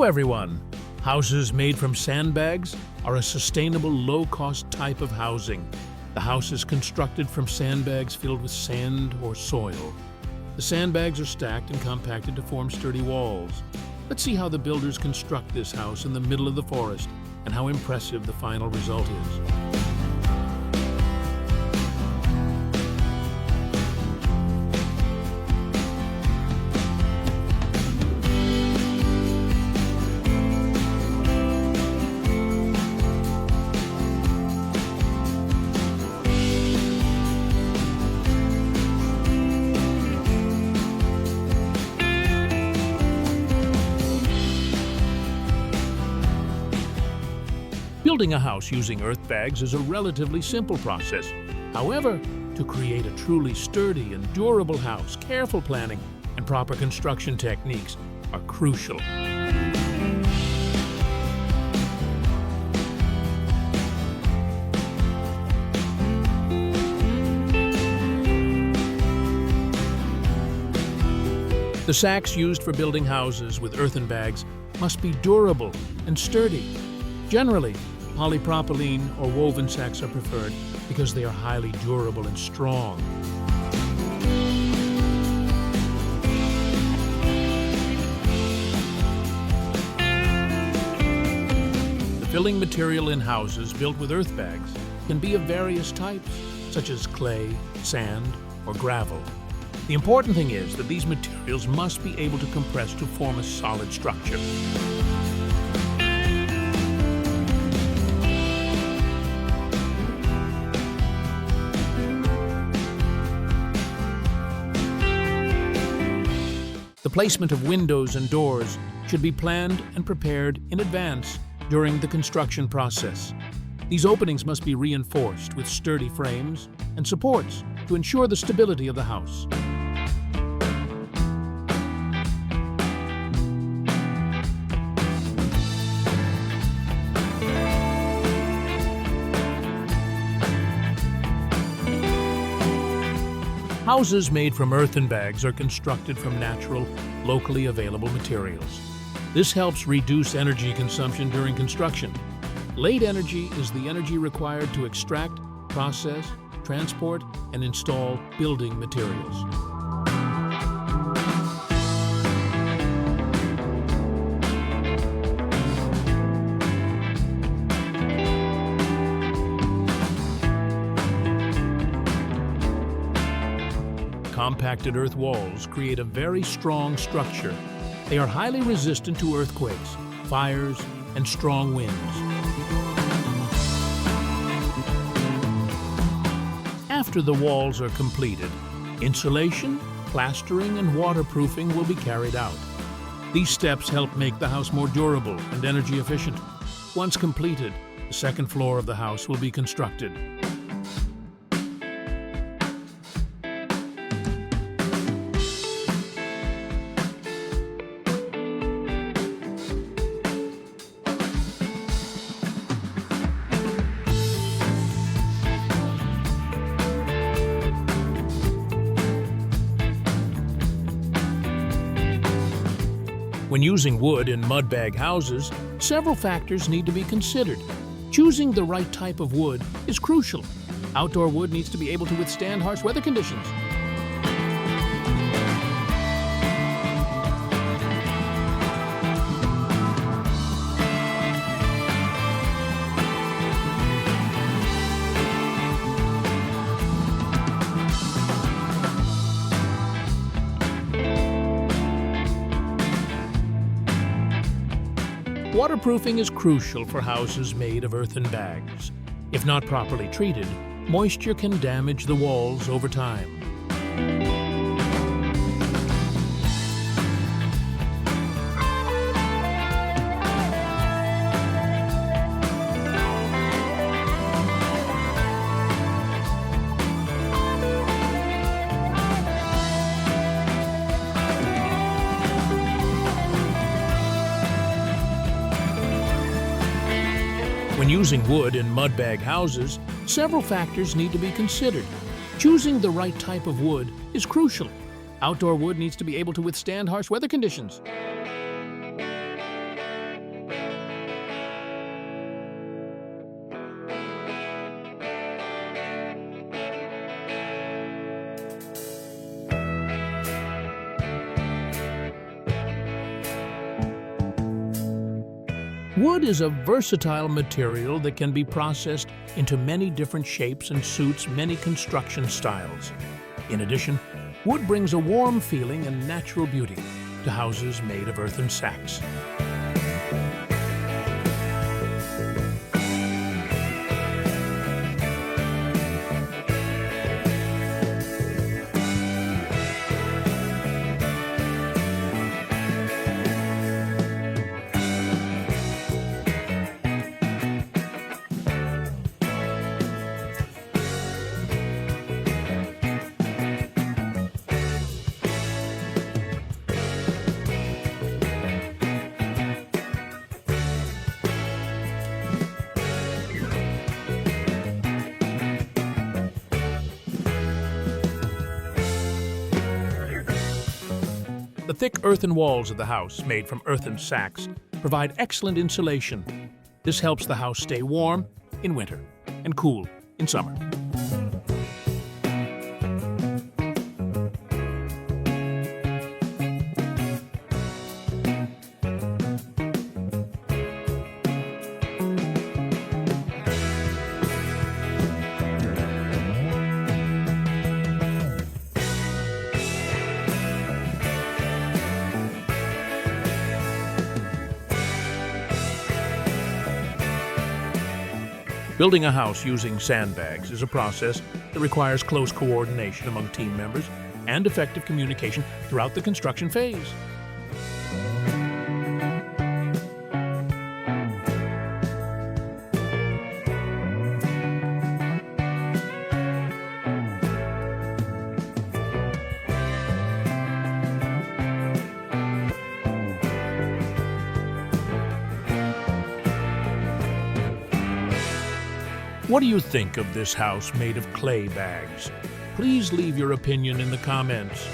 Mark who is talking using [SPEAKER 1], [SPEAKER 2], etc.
[SPEAKER 1] everyone! Houses made from sandbags are a sustainable, low-cost type of housing. The house is constructed from sandbags filled with sand or soil. The sandbags are stacked and compacted to form sturdy walls. Let's see how the builders construct this house in the middle of the forest and how impressive the final result is. Building a house using earth bags is a relatively simple process. However, to create a truly sturdy and durable house, careful planning and proper construction techniques are crucial. The sacks used for building houses with earthen bags must be durable and sturdy. Generally, polypropylene or woven sacks are preferred because they are highly durable and strong. The filling material in houses built with earth bags can be of various types, such as clay, sand, or gravel. The important thing is that these materials must be able to compress to form a solid structure. The placement of windows and doors should be planned and prepared in advance during the construction process. These openings must be reinforced with sturdy frames and supports to ensure the stability of the house. Houses made from earthen bags are constructed from natural, locally available materials. This helps reduce energy consumption during construction. Late energy is the energy required to extract, process, transport, and install building materials. Compacted earth walls create a very strong structure. They are highly resistant to earthquakes, fires, and strong winds. After the walls are completed, insulation, plastering, and waterproofing will be carried out. These steps help make the house more durable and energy efficient. Once completed, the second floor of the house will be constructed. When using wood in mud bag houses, several factors need to be considered. Choosing the right type of wood is crucial. Outdoor wood needs to be able to withstand harsh weather conditions. Waterproofing is crucial for houses made of earthen bags. If not properly treated, moisture can damage the walls over time. When using wood in mud bag houses, several factors need to be considered. Choosing the right type of wood is crucial. Outdoor wood needs to be able to withstand harsh weather conditions. Wood is a versatile material that can be processed into many different shapes and suits many construction styles. In addition, wood brings a warm feeling and natural beauty to houses made of earthen sacks. The thick earthen walls of the house, made from earthen sacks, provide excellent insulation. This helps the house stay warm in winter and cool in summer. Building a house using sandbags is a process that requires close coordination among team members and effective communication throughout the construction phase. What do you think of this house made of clay bags? Please leave your opinion in the comments.